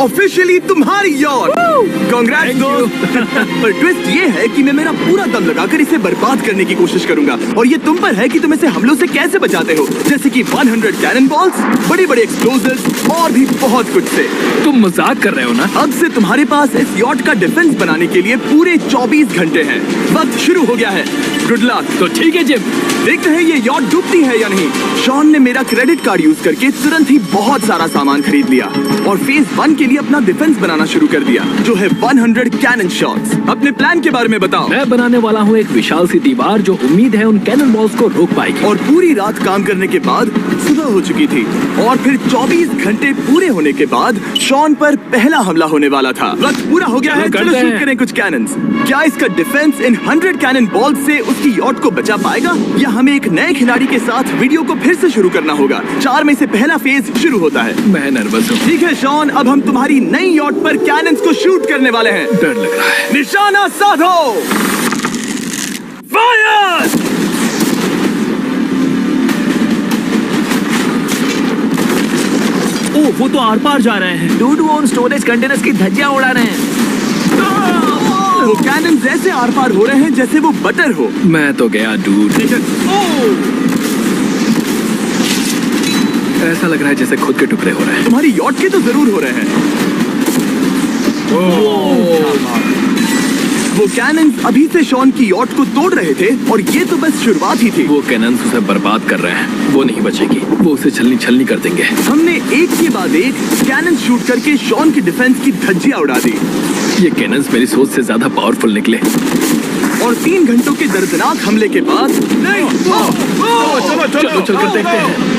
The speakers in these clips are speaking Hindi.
ऑफिशियली तुम्हारी यॉट। कांग्रेट्स दोस्त। पर ट्विस्ट ये है कि मैं मेरा पूरा दम लगाकर इसे बर्बाद करने की कोशिश करूंगा और ये तुम पर है कि तुम इसे हमलों से कैसे बचाते हो, जैसे कि 100 कैनन बॉल्स, बड़े बड़े एक्सप्लोजिव्स और भी बहुत कुछ से। तुम मजाक कर रहे हो ना? अब से तुम्हारे पास इस यॉट का डिफेंस बनाने के लिए पूरे 24 घंटे हैं। वक्त शुरू हो गया है। Good luck. तो ठीक है जिम, देखते हैं ये यॉट डूबती है या नहीं। शॉन ने मेरा क्रेडिट कार्ड यूज करके तुरंत ही बहुत सारा सामान खरीद लिया और फेज 1 के लिए अपना डिफेंस बनाना शुरू कर दिया, जो है 100 कैनन शॉट्स। अपने प्लान के बारे में बताओ। मैं बनाने वाला हूँ एक विशाल सी दीवार जो उम्मीद है उन कैनन बॉल्स को रोक पाएगी। और पूरी रात काम करने के बाद सुबह हो चुकी थी और फिर 24 घंटे पूरे होने के बाद शॉन पर पहला हमला होने वाला था। वक्त पूरा हो गया है, चलो शूट करें कुछ कैनन्स। क्या इसका डिफेंस इन 100 कैनन बॉल्स से उसकी यॉट को बचा पाएगा या हमें एक नए खिलाड़ी के साथ वीडियो को फिर से शुरू करना होगा? 4 में से पहला फेज शुरू होता है। मैं नर्वस हूँ। ठीक है शॉन, अब हम तुम्हारी नई यॉट पर कैनन्स को शूट करने वाले हैं। डर लग रहा है। निशाना साधो। फायर! ओ, वो तो आर पार जा रहे हैं। डूड वो उन स्टोरेज कंटेनर्स की धज्जियां उड़ा रहे हैं। वो कैनन्स ऐसे आर पार हो रहे हैं जैसे वो बटर हो। मैं तो गया डूड। ऐसा लग रहा है जैसे खुद के टुकड़े हो रहे हैं। तुम्हारी यॉट के तो जरूर हो रहे हैं। वो कैनन्स अभी से शॉन की यॉट को तोड़ रहे थे और ये तो बस शुरुआत ही थी। वो कैनन्स उसे बर्बाद कर रहे हैं। वो नहीं बचेगी, वो उसे छलनी छलनी कर देंगे। हमने एक के बाद एक कैनन शूट करके शॉन की डिफेंस की धज्जियां उड़ा दी। ये कैनन्स मेरी सोच से ज्यादा पावरफुल निकले। और 3 घंटों के दर्दनाक हमले के बाद चलो चलकर देखते हैं।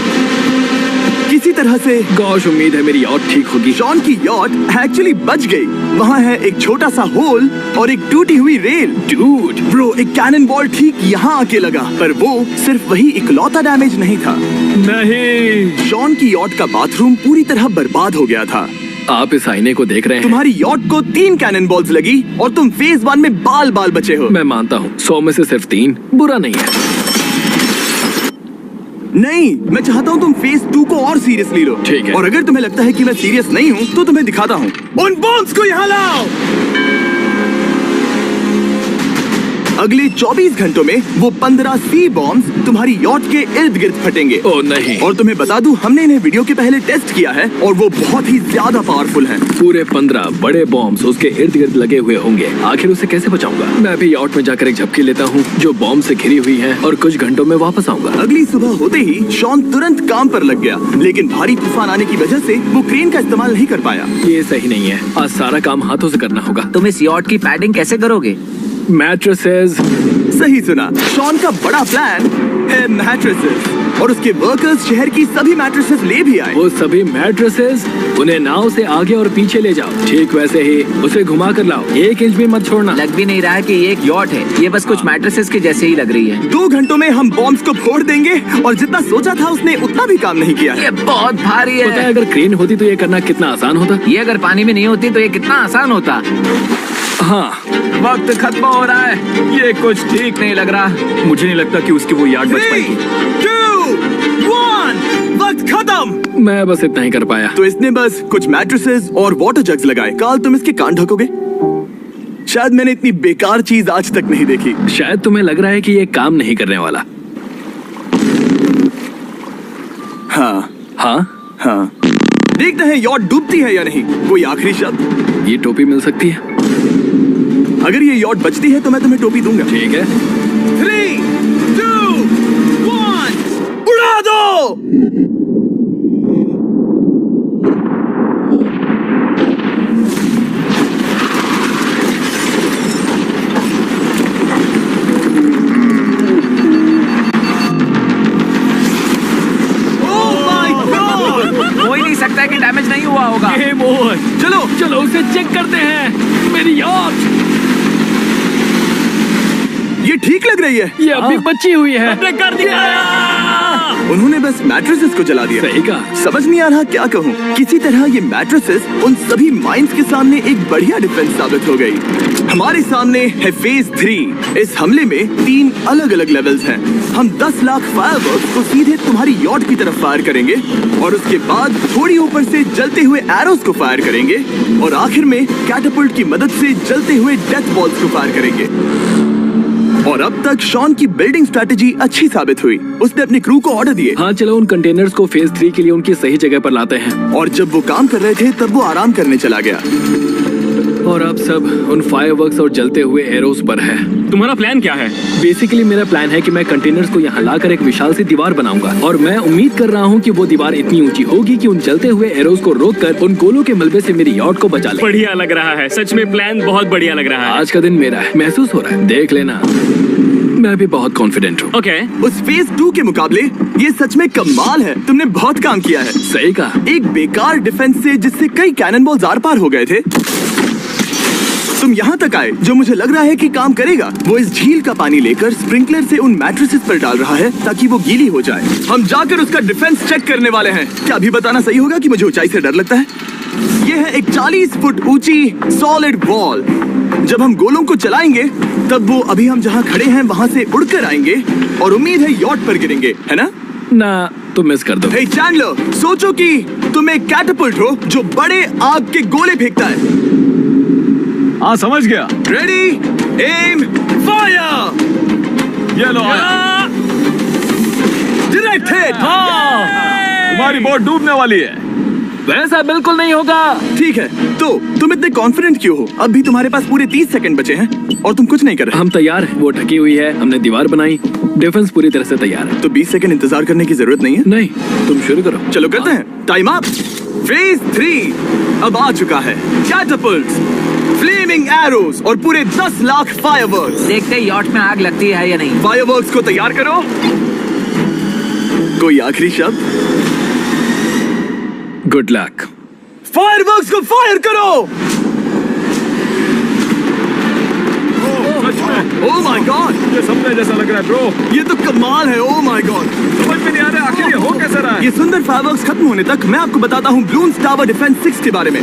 किसी तरह से गॉश, उम्मीद है मेरी यॉट ठीक होगी। शॉन की यॉट एक्चुअली बच गई। वहाँ है एक छोटा सा होल और एक टूटी हुई रेल। डूड ब्रो, एक कैनन बॉल ठीक यहाँ आके लगा, पर वो सिर्फ वही इकलौता डैमेज नहीं था। नहीं, शॉन की यॉट का बाथरूम पूरी तरह बर्बाद हो गया था। आप इस आईने को देख रहे हैं? तुम्हारी यॉट को 3 कैनन बॉल्स लगी और तुम फेज 1 में बाल बाल बचे हो। मैं मानता हूँ 100 में से सिर्फ 3 बुरा नहीं है। नहीं, मैं चाहता हूँ तुम फेज 2 को और सीरियसली लो। ठीक है। और अगर तुम्हें लगता है कि मैं सीरियस नहीं हूँ तो तुम्हें दिखाता हूँ। उन बॉम्ब्स को यहाँ लाओ। अगले 24 घंटों में वो 15 सी बॉम्ब्स तुम्हारी यॉट के इर्द गिर्द फटेंगे। ओह नहीं। और तुम्हें बता दूं, हमने इन्हें वीडियो के पहले टेस्ट किया है और वो बहुत ही ज्यादा पावरफुल हैं। पूरे 15 बड़े बॉम्ब्स उसके इर्द गिर्द लगे हुए होंगे। आखिर उसे कैसे बचाऊंगा? मैं भी यॉट में जाकर एक झपकी लेता हूँ जो बॉम्ब से घिरी हुई है और कुछ घंटों में वापस आऊंगा। अगली सुबह होते ही शॉन तुरंत काम पर लग गया, लेकिन भारी तूफान आने की वजह से वो क्रेन का इस्तेमाल नहीं कर पाया। ये सही नहीं है। आज सारा काम हाथों से करना होगा। तुम इस यॉट की पैडिंग कैसे करोगे? मैट्रेसेस। सही सुना, शॉन का बड़ा प्लान है मैट्रेसेस और उसके वर्कर्स शहर की सभी मैट्रेसेस ले भी आए। वो सभी मैट्रेसेस उन्हें नाव से आगे और पीछे ले जाओ। ठीक वैसे ही उसे घुमा कर लाओ, 1 इंच भी मत छोड़ना। लग भी नहीं रहा है कि ये एक यॉट है, ये बस कुछ मैट्रेसेस के जैसे ही लग रही है। 2 घंटों में हम बॉम्ब्स को फोड़ देंगे और जितना सोचा था उसने उतना भी काम नहीं किया है। ये बहुत भारी पता है है। अगर क्रेन होती तो ये करना कितना आसान होता। ये अगर पानी में नहीं होती तो ये कितना आसान होता। हाँ, वक्त खत्म हो रहा है, ये कुछ ठीक नहीं लग रहा। मुझे नहीं लगता कि उसकी वो याद बच 3, पाएगी। 2, 1, वक्त खत्म। मैं बस इतना ही कर पाया। तो इसने बस कुछ मैट्रेसेस और वाटर जग्स लगाए। काल, तुम इसके कान ढकोगे? शायद मैंने इतनी बेकार चीज आज तक नहीं देखी। शायद तुम्हें लग रहा है कि ये काम नहीं करने वाला। हाँ हाँ, हाँ, देखते हैं यॉट डूबती है या नहीं। कोई आखिरी शब्द? ये टोपी मिल सकती है। अगर ये यॉट बचती है तो मैं तुम्हें टोपी दूंगा। ठीक है। 3, 2, 1, उड़ा दो। हो ही नहीं सकता है कि डैमेज नहीं हुआ होगा। Game over. चलो चलो उसे चेक करते हैं। मेरी यॉट। ये ठीक लग रही है। ये अभी बची हुई है। हमने कर दिया। उन्होंने बस मैट्रेसेस को जला दिया। सही कहा। समझ नहीं आ रहा क्या कहूँ। किसी तरह ये मैट्रेसेस उन सभी माइंस के सामने एक बढ़िया डिफेंस साबित हो गई। हमारे सामने है फेज 3। इस हमले में 3 अलग अलग लेवल्स हैं। हम 10 लाख फायरवर्क्स को सीधे तुम्हारी यॉट की तरफ फायर करेंगे और उसके बाद थोड़ी ऊपर से जलते हुए एरोस को फायर करेंगे और आखिर में कैटापल्ट की मदद से जलते हुए डेथ बॉल्स को फायर करेंगे। और अब तक शॉन की बिल्डिंग स्ट्रैटेजी अच्छी साबित हुई। उसने अपनी क्रू को ऑर्डर दिए। हाँ चलो उन कंटेनर्स को फेज 3 के लिए उनकी सही जगह पर लाते हैं। और जब वो काम कर रहे थे तब वो आराम करने चला गया। और अब सब उन फायरवर्क्स और जलते हुए एरोस पर है। तुम्हारा प्लान क्या है? बेसिकली मेरा प्लान है कि मैं कंटेनर्स को यहाँ लाकर एक विशाल सी दीवार बनाऊंगा और मैं उम्मीद कर रहा हूँ कि वो दीवार इतनी ऊंची होगी कि उन जलते हुए एरोस को रोककर उन गोलों के मलबे से मेरी यॉट को बचा ले। बढ़िया लग रहा है, सच में प्लान बहुत बढ़िया लग रहा है। आज का दिन मेरा है, महसूस हो रहा है। देख लेना, मैं भी बहुत कॉन्फिडेंट हूँ। ओके। उस फेज 2 के मुकाबले ये सच में कमाल है। तुमने बहुत काम किया है। सही कहा। एक बेकार डिफेंस से जिससे कई कैनन बॉल्स आर पार हो गए थे, तुम यहाँ तक आए। जो मुझे लग रहा है कि काम करेगा, वो इस झील का पानी लेकर स्प्रिंकलर से उन मैट्रेसेस पर डाल रहा है ताकि वो गीली हो जाए। हम जाकर उसका डिफेंस चेक करने वाले हैं। क्या अभी बताना सही होगा कि मुझे ऊंचाई से डर लगता है? ये है एक 40 फुट ऊंची सॉलिड वॉल। जब हम गोलों को चलाएंगे तब वो अभी हम जहाँ खड़े हैं वहाँ से उड़कर आएंगे और उम्मीद है यॉट पर गिरेंगे, है ना? ना तुम मिस कर दो। हे चैंडलर, सोचो कि तुम एक कैटापल्ट हो जो बड़े आग के गोले फेंकता है। हाँ समझ गया। Ready, aim, fire. ये लो। Direct hit. हाँ, तुम्हारी बोट डूबने वाली है। वैसा बिल्कुल नहीं होगा। ठीक है, तो तुम इतने कॉन्फिडेंट क्यों हो? अब भी तुम्हारे पास पूरे 30 सेकंड बचे हैं और तुम कुछ नहीं कर रहे। हम तैयार हैं। वो ढकी हुई है, हमने दीवार बनाई, डिफेंस पूरी तरह से तैयार है। तो 20 सेकंड इंतजार करने की जरूरत नहीं है। नहीं, तुम शुरू करो। चलो करते हैं। Time up. फेज 3 अब आ चुका है। कैटापल्ट्स, फ्लेमिंग एरोस और पूरे 10 लाख फायरवर्क्स। देखते यॉट में आग लगती है या नहीं। फायरवर्क्स को तैयार करो। कोई आखिरी शब्द? Good luck. फायरवर्क्स को फायर करो। ओह माय गॉड, ये सपने जैसा लग रहा है ब्रो। ये तो कमाल है। ओह माय गॉड, समझ में नहीं आ रहा आखिर ये हो कैसा रहा है। ये सुंदर फायरवर्क्स खत्म होने तक मैं आपको बताता हूँ ब्लून्स टावर डिफेंस 6 के बारे में।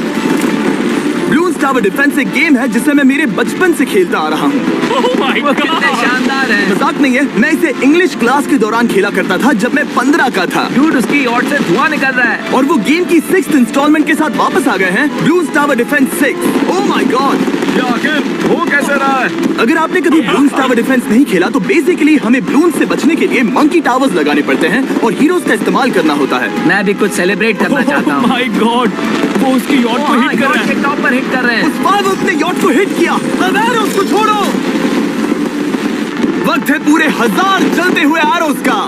ब्लून्स टावर डिफेंस एक गेम है जिसे मैं मेरे बचपन से खेलता आ रहा हूँ। ओह माय कितने गॉड। शानदार है। मजाक नहीं है, मैं इसे इंग्लिश क्लास के दौरान खेला करता था जब मैं 15 का था। डूड, उसकी यॉट से धुआं निकल रहा है। और वो गेम की 6th इंस्टॉलमेंट के साथ वापस आ गए हैं, balloons tower defence 6। Oh my God, ये आखिर हो कैसे रहा है? अगर आपने कभी ब्लून्स टावर डिफेंस नहीं खेला तो बेसिकली हमें ब्लून्स से बचने के लिए मंकी टावर्स लगाने पड़ते हैं और हीरोज का इस्तेमाल करना होता है। मैं भी कुछ सेलिब्रेट करना चाहता हूँ। माय गॉड, वो उसकी यॉट को हिट कर रहा यॉट है। के टॉप पर हिट कर रहे हैं। उस फायरवर्क ने यॉट को हिट किया। अब एरोस को छोड़ो। वक्त है पूरे 1000 जलते हुए एरोस का।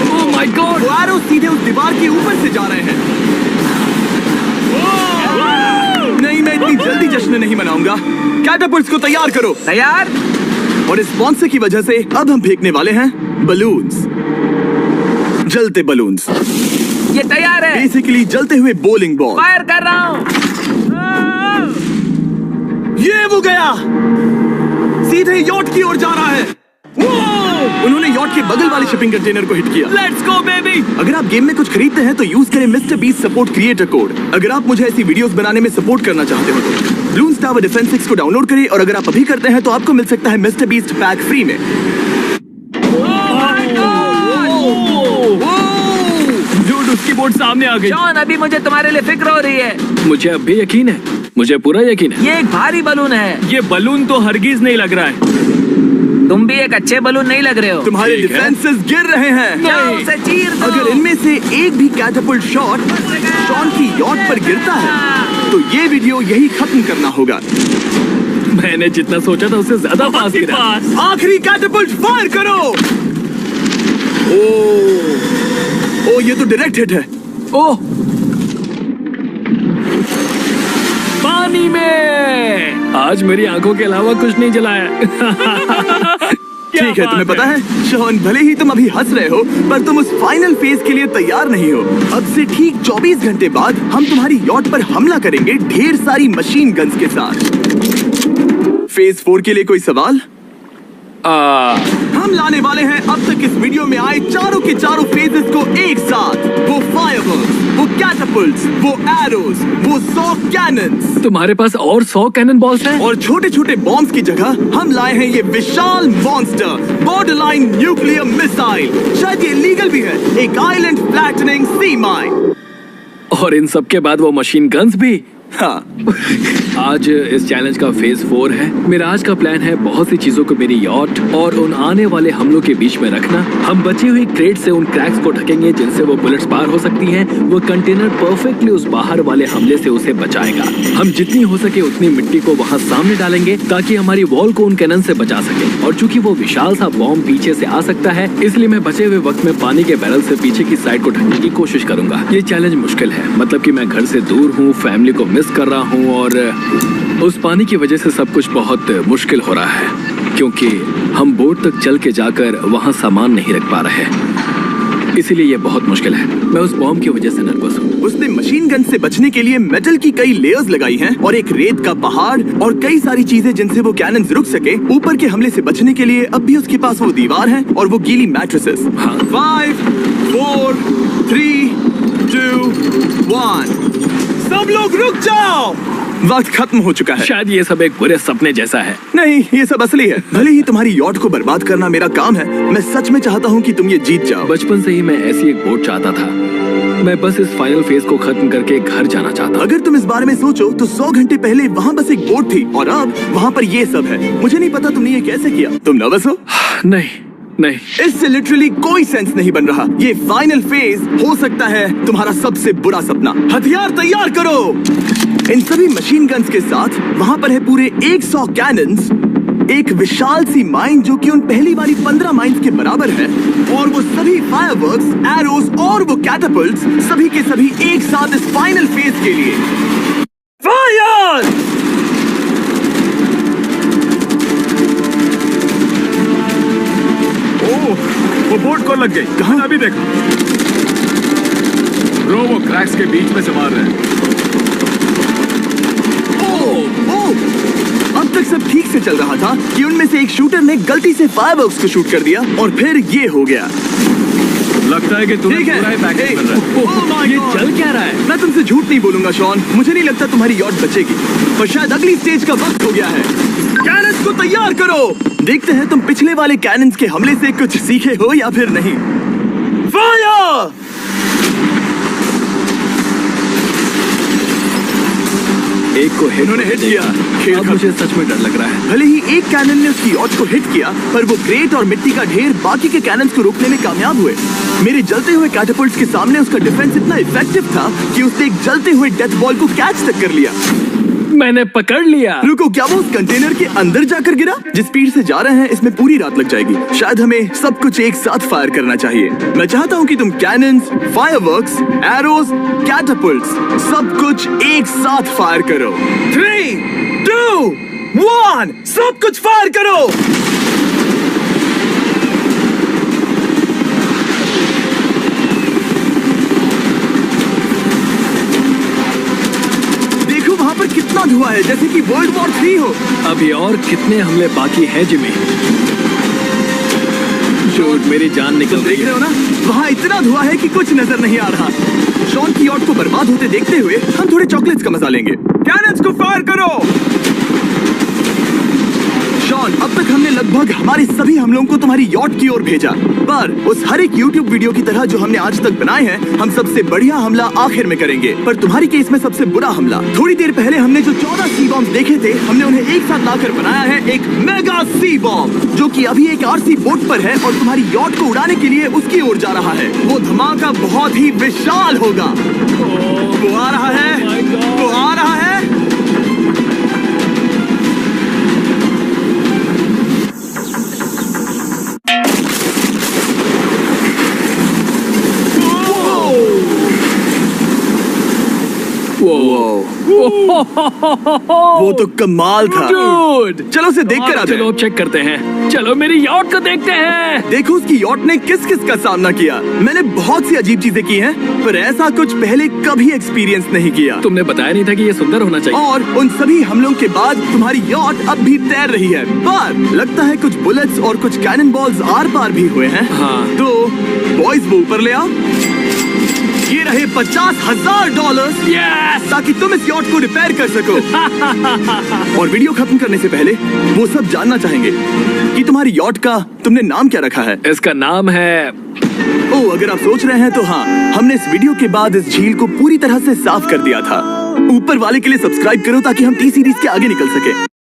Oh my God. वो एरोस सीधे उस दीवार के ऊपर से जा रहे हैं। नहीं, मैं इतनी जल्दी जश्न नहीं मनाऊंगा। कैटापल्ट्स को तैयार करो। तैयार। और इस स्पॉन्सर की वजह से अब हम फेंकने वाले हैं बलून्स, जलते बलून्स। ये तैयार है। बेसिकली जलते हुए बोलिंग बॉल। फायर कर रहा हूँ। ये वो गया, सीधे यॉट की ओर जा रहा है। उन्होंने यॉट के बगल वाले शिपिंग कंटेनर को हिट किया। Let's go baby. अगर आप गेम में कुछ खरीदते हैं तो यूज करें mister beast support creator code. अगर आप मुझे ऐसी वीडियोस बनाने में सपोर्ट करना चाहते हो तो ब्लून्स टावर डिफेंस 6 को डाउनलोड करें और अगर आप अभी करते हैं तो आपको मिल सकता है मिस्टर बीस्ट पैक फ्री में। डूड, उसकी बोट सामने आ गई। जॉन, अभी मुझे तुम्हारे लिए फिक्र हो रही है। मुझे अब भी यकीन है, मुझे पूरा यकीन है। ये एक भारी बलून है। ये बलून तो हरगिज नहीं लग रहा है। तुम भी एक अच्छे बलून नहीं लग रहे हो। तुम्हारे ठीक है। डिफेंसेस गिर रहे हैं। जाओ, उसे चीर दो। अगर इनमें से एक भी कैटापल्ट शॉट शॉन की यॉट पर गिरता है तो ये वीडियो यही खत्म करना होगा। मैंने जितना सोचा था उससे ज्यादा पास गिरा। आखिरी कैटापल्ट फायर करो। ओ, ये तो डायरेक्ट हिट है। ओह, पानी में। आज मेरी आंखों के अलावा कुछ नहीं जलाया। ठीक है, तुम्हें पता है शॉन, भले ही तुम अभी हंस रहे हो पर तुम उस फाइनल फेज के लिए तैयार नहीं हो। अब से ठीक 24 घंटे बाद हम तुम्हारी यॉट पर हमला करेंगे ढेर सारी मशीन गन्स के साथ। फेज 4 के लिए कोई सवाल? हम लाने वाले हैं अब तक इस वीडियो में आए चारों के चारों फेजेस को एक साथ। वो फायरवर्क्स, वो कैटapults, वो एरोज, वो 100 कैनन्स। तुम्हारे पास और 100 कैनन बॉल्स हैं? और छोटे छोटे बॉम्ब्स की जगह हम लाए हैं ये विशाल मॉन्स्टर बॉर्डरलाइन न्यूक्लियर मिसाइल। शायद ये लीगल भी है, एक आइलैंड फ्लैटनिंग सी माइन। और इन सब के बाद वो मशीन गन्स भी। हाँ, आज इस चैलेंज का फेज 4 है। मेरा आज का प्लान है बहुत सी चीजों को मेरी यॉट और उन आने वाले हमलों के बीच में रखना। हम बची हुई क्रेट से उन क्रैक्स को ढकेंगे जिनसे वो बुलेट्स पार हो सकती हैं। वो कंटेनर परफेक्टली उस बाहर वाले हमले से उसे बचाएगा। हम जितनी हो सके उतनी मिट्टी को वहाँ सामने डालेंगे ताकि हमारी वॉल को उन कैनन से बचा सके। और चूंकि वो विशाल सा बॉम्ब पीछे से आ सकता है, इसलिए मैं बचे हुए वक्त में पानी के बैरल से पीछे की साइड को ढकने की कोशिश करूंगा। ये चैलेंज मुश्किल है, मतलब कि मैं घर से दूर हूँ, फैमिली को मिस कर रहा हूँ और उस पानी की वजह से सब कुछ बहुत मुश्किल हो रहा है क्योंकि हम बोट तक चल के जाकर वहाँ सामान नहीं रख पा रहे। इसीलिए ये बहुत मुश्किल है। मैं उस बॉम्ब की वजह से नर्वस हूँ। उसने मशीन गन से बचने के लिए मेटल की कई लेयर्स लगाई हैं और एक रेत का पहाड़ और कई सारी चीजें जिनसे वो कैनन्स रुक सके। ऊपर के हमले से बचने के लिए अब भी उसके पास वो दीवार है और वो गीली मैट्रेसेस। हाँ। 5, 4, 3, 2, 1। सब लोग रुक जाओ, वक्त खत्म हो चुका है। शायद ये सब एक बुरे सपने जैसा है। नहीं, ये सब असली है। भले ही तुम्हारी यॉट को बर्बाद करना मेरा काम है, मैं सच में चाहता हूँ कि तुम ये जीत जाओ। बचपन से ही मैं ऐसी एक बोट चाहता था। मैं बस इस फाइनल फेज को खत्म करके घर जाना चाहता हूँ। अगर तुम इस बारे में सोचो तो 100 घंटे पहले वहाँ बस एक बोट थी और अब वहाँ पर ये सब है। मुझे नहीं पता तुमने ये कैसे किया। तुम नर्वस हो? नहीं, इससे लिटरली कोई सेंस नहीं बन रहा। ये फाइनल फेज हो सकता है तुम्हारा सबसे बुरा सपना। हथियार तैयार करो। इन सभी मशीन गन्स के साथ वहाँ पर है पूरे 100 कैनन्स, एक विशाल सी माइन जो कि उन पहली वाली 15 माइंस के बराबर है, और वो सभी फायरवर्क्स, एरोज और वो कैटapults सभी के सभी एक साथ इस फाइनल फेज के लिए। फायर! वो बोट को लग गई। कहाँ? अभी देखो ब्रो, वो क्रैक्स के बीच में से मार रहे हैं। अब तक सब ठीक से चल रहा था कि उनमें से एक शूटर ने गलती से फायरवर्क्स को शूट कर दिया और फिर ये हो गया। लगता है कि तुम्हें ठीक है, पूरा ही पैकेज hey, मिल रहा है। oh my ये God! चल क्या रहा है? मैं तुमसे झूठ नहीं बोलूंगा शॉन, मुझे नहीं लगता तुम्हारी यॉट बचेगी, पर शायद अगली स्टेज का वक्त हो गया है। कैनन्स को तैयार करो। देखते हैं तुम पिछले वाले कैनन्स के हमले से कुछ सीखे हो या फिर नहीं। फायर! एक को इन्होंने हिट किया। खेल अब खत्म। मुझे सच में डर लग रहा है। भले ही एक कैनन ने उसकी यॉट को हिट किया, पर वो ग्रेट और मिट्टी का ढेर बाकी के कैनन्स को रोकने में कामयाब हुए। मेरे जलते हुए कैटapults के सामने उसका डिफेंस इतना इफेक्टिव था कि उसने एक जलते हुए डेथ बॉल को कैच तक कर लिया। मैंने पकड़ लिया। रुको, क्या वो उस कंटेनर के अंदर जाकर गिरा? जिस स्पीड से जा रहे हैं इसमें पूरी रात लग जाएगी। शायद हमें सब कुछ एक साथ फायर करना चाहिए। मैं चाहता हूँ कि तुम कैनन्स, फायरवर्क्स, एरोज, कैटapults सब कुछ एक साथ फायर करो। 3, 2, 1, सब कुछ फायर करो। कितना धुआं है, जैसे कि वर्ल्ड वॉर 3 हो। अभी और कितने हमले बाकी हैं जिमी? शूट, मेरी जान निकल रही देख रहे है। हो ना, वहाँ इतना धुआं है कि कुछ नजर नहीं आ रहा। शॉन की यॉट को बर्बाद होते देखते हुए हम थोड़े चॉकलेट्स का मजा लेंगे। कैनन्स को फायर करो। शॉन, अब तक हमने लगभग हमारे सभी हमलों को तुम्हारी यॉट की ओर भेजा, पर उस हर एक YouTube वीडियो की तरह जो हमने आज तक बनाए हैं, हम सबसे बढ़िया हमला आखिर में करेंगे। पर तुम्हारी केस में सबसे बुरा हमला, थोड़ी देर पहले हमने जो 14 सी बॉम्ब देखे थे, हमने उन्हें एक साथ लाकर बनाया है एक मेगा सी बॉम्ब, जो कि अभी एक RC बोट पर है और तुम्हारी यॉट को उड़ाने के लिए उसकी ओर जा रहा है। वो धमाका बहुत ही विशाल होगा। वो आ रहा है, वो आ रहा है। वो तो कमाल था। Dude! चलो उसे देख कर आते चलो हैं। अब चेक करते हैं। चलो मेरी यॉट को देखते हैं। देखो उसकी यॉट ने किस किस का सामना किया। मैंने बहुत सी अजीब चीजें की हैं, पर ऐसा कुछ पहले कभी एक्सपीरियंस नहीं किया। तुमने बताया नहीं था कि ये सुंदर होना चाहिए। और उन सभी हमलों के बाद तुम्हारी यॉट अब भी तैर रही है, पर लगता है कुछ बुलेट्स और कुछ कैनन बॉल्स आर पार भी हुए हैं। हाँ। तो बॉयज वो ऊपर ले आओ। ये रहे $50,000 Yes! ताकि तुम इस यॉट को रिपेयर कर सको। और वीडियो खत्म करने से पहले वो सब जानना चाहेंगे कि तुम्हारी यॉट का तुमने नाम क्या रखा है। इसका नाम है ओह, अगर आप सोच रहे हैं तो हाँ, हमने इस वीडियो के बाद इस झील को पूरी तरह से साफ कर दिया था। ऊपर वाले के लिए सब्सक्राइब करो ताकि हम टी सीरीज के आगे निकल सके।